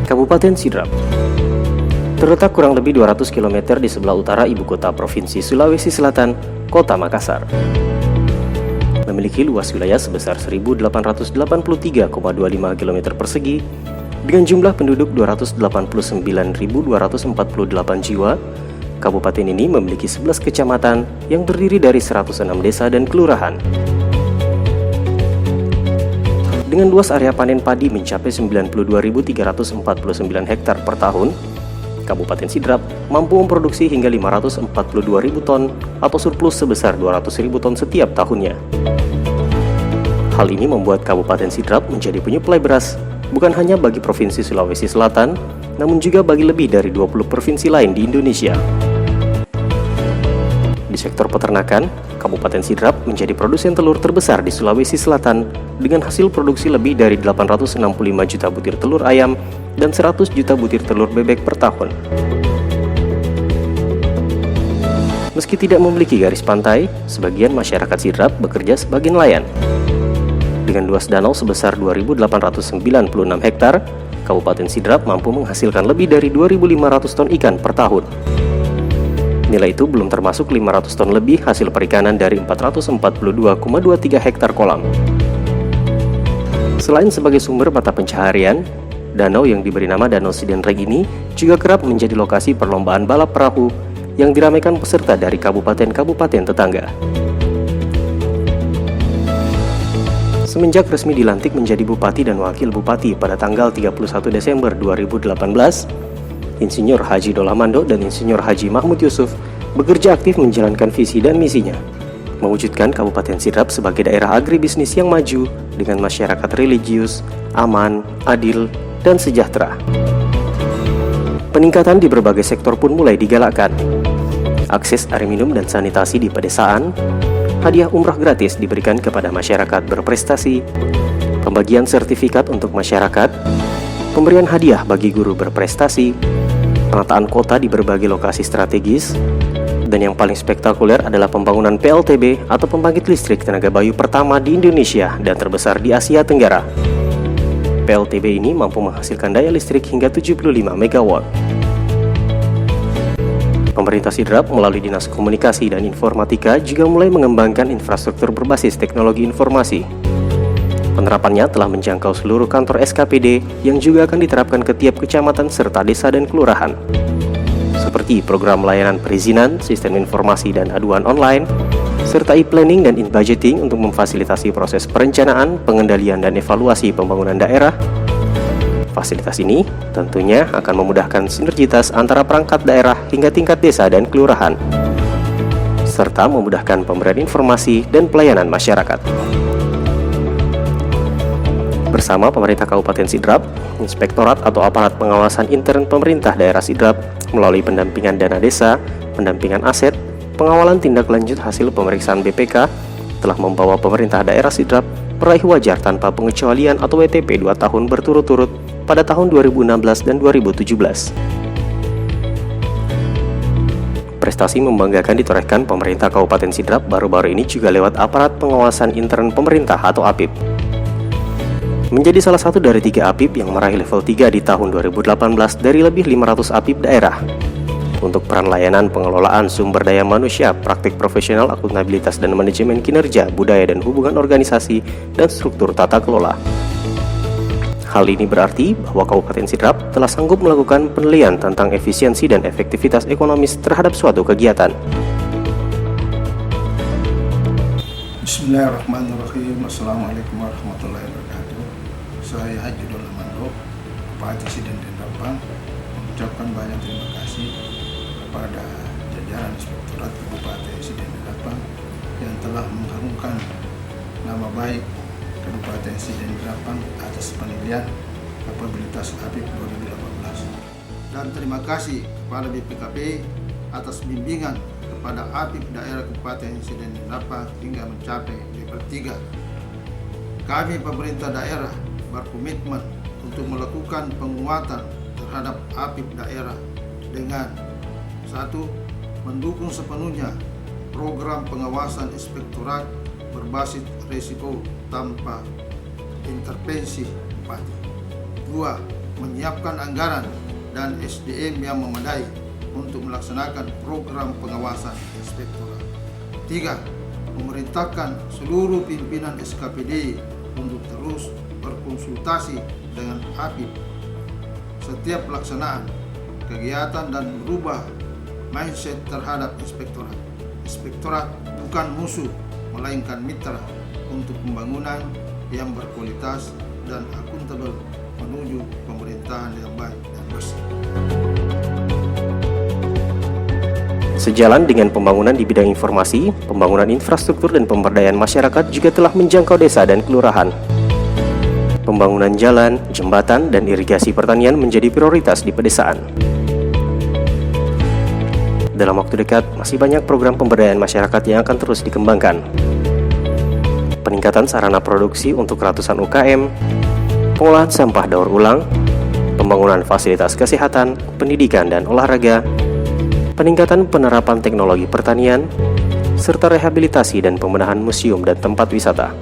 Kabupaten Sidrap terletak kurang lebih 200 km di sebelah utara ibu kota Provinsi Sulawesi Selatan, Kota Makassar. Memiliki luas wilayah sebesar 1.883,25 km persegi dengan jumlah penduduk 289.248 jiwa. Kabupaten ini memiliki 11 kecamatan yang terdiri dari 106 desa dan kelurahan. Dengan luas area panen padi mencapai 92.349 hektar per tahun, Kabupaten Sidrap mampu memproduksi hingga 542.000 ton atau surplus sebesar 200.000 ton setiap tahunnya. Hal ini membuat Kabupaten Sidrap menjadi penyuplai beras bukan hanya bagi Provinsi Sulawesi Selatan, namun juga bagi lebih dari 20 provinsi lain di Indonesia. Di sektor peternakan, Kabupaten Sidrap menjadi produsen telur terbesar di Sulawesi Selatan dengan hasil produksi lebih dari 865 juta butir telur ayam dan 100 juta butir telur bebek per tahun. Meski tidak memiliki garis pantai, sebagian masyarakat Sidrap bekerja sebagai nelayan. Dengan luas danau sebesar 2.896 hektar, Kabupaten Sidrap mampu menghasilkan lebih dari 2.500 ton ikan per tahun. Nilai itu belum termasuk 500 ton lebih hasil perikanan dari 442,23 hektar kolam. Selain sebagai sumber mata pencaharian, danau yang diberi nama Danau Sidenreng ini juga kerap menjadi lokasi perlombaan balap perahu yang diramaikan peserta dari kabupaten-kabupaten tetangga. Semenjak resmi dilantik menjadi Bupati dan Wakil Bupati pada tanggal 31 Desember 2018, Insinyur Haji Dolah Mando dan Insinyur Haji Mahmud Yusuf bekerja aktif menjalankan visi dan misinya, mewujudkan Kabupaten Sidrap sebagai daerah agribisnis yang maju dengan masyarakat religius, aman, adil, dan sejahtera. Peningkatan di berbagai sektor pun mulai digalakkan. Akses air minum dan sanitasi di pedesaan, hadiah umrah gratis diberikan kepada masyarakat berprestasi, pembagian sertifikat untuk masyarakat, pemberian hadiah bagi guru berprestasi, penataan kota di berbagai lokasi strategis, dan yang paling spektakuler adalah pembangunan PLTB atau pembangkit listrik tenaga bayu pertama di Indonesia dan terbesar di Asia Tenggara. PLTB ini mampu menghasilkan daya listrik hingga 75 MW. Pemerintah Sidrap melalui Dinas Komunikasi dan Informatika juga mulai mengembangkan infrastruktur berbasis teknologi informasi. Penerapannya telah menjangkau seluruh kantor SKPD yang juga akan diterapkan ke tiap kecamatan serta desa dan kelurahan. Seperti program layanan perizinan, sistem informasi dan aduan online, serta e-planning dan e-budgeting untuk memfasilitasi proses perencanaan, pengendalian dan evaluasi pembangunan daerah. Fasilitas ini tentunya akan memudahkan sinergitas antara perangkat daerah hingga tingkat desa dan kelurahan, serta memudahkan pemberian informasi dan pelayanan masyarakat. Bersama pemerintah Kabupaten Sidrap, Inspektorat atau Aparat Pengawasan Intern Pemerintah Daerah Sidrap melalui pendampingan dana desa, pendampingan aset, pengawalan tindak lanjut hasil pemeriksaan BPK telah membawa pemerintah daerah Sidrap meraih wajar tanpa pengecualian atau WTP 2 tahun berturut-turut pada tahun 2016 dan 2017. Prestasi membanggakan ditorehkan pemerintah Kabupaten Sidrap baru-baru ini juga lewat Aparat Pengawasan Intern Pemerintah atau APIP. Menjadi salah satu dari 3 APIP yang meraih level 3 di tahun 2018 dari lebih 500 APIP daerah untuk peran layanan pengelolaan sumber daya manusia, praktik profesional, akuntabilitas dan manajemen kinerja, budaya dan hubungan organisasi, dan struktur tata kelola. Hal ini berarti bahwa Kabupaten Sidrap telah sanggup melakukan penilaian tentang efisiensi dan efektivitas ekonomis terhadap suatu kegiatan. Bismillahirrahmanirrahim. Assalamualaikum warahmatullahi wabarakatuh. Saya Haji Dolah Mando, Bupati Sidenreng, mengucapkan banyak terima kasih kepada jajaran Inspektorat Kabupaten Sidenreng yang telah mengharumkan nama baik Kabupaten Sidenreng atas penilaian kapabilitas APIP 2018. Dan terima kasih kepada BPKP atas bimbingan kepada APIP daerah Kabupaten Sidenreng hingga mencapai level 3. Kami pemerintah daerah berkomitmen untuk melakukan penguatan terhadap APIP daerah dengan 1. Mendukung sepenuhnya program pengawasan inspektorat berbasis risiko tanpa intervensi bupati. 2. menyiapkan anggaran dan SDM yang memadai untuk melaksanakan program pengawasan inspektorat. 3. Memerintahkan seluruh pimpinan SKPD untuk terus berkonsultasi dengan Habib setiap pelaksanaan kegiatan dan merubah mindset terhadap inspektorat. Inspektorat bukan musuh, melainkan mitra untuk pembangunan yang berkualitas dan akuntabel menuju pemerintahan yang baik dan bersih. Sejalan dengan pembangunan di bidang informasi, pembangunan infrastruktur dan pemberdayaan masyarakat juga telah menjangkau desa dan kelurahan. Pembangunan jalan, jembatan, dan irigasi pertanian menjadi prioritas di pedesaan. Dalam waktu dekat, masih banyak program pemberdayaan masyarakat yang akan terus dikembangkan. Peningkatan sarana produksi untuk ratusan UKM, pengolahan sampah daur ulang, pembangunan fasilitas kesehatan, pendidikan dan olahraga, peningkatan penerapan teknologi pertanian, serta rehabilitasi dan pembenahan museum dan tempat wisata.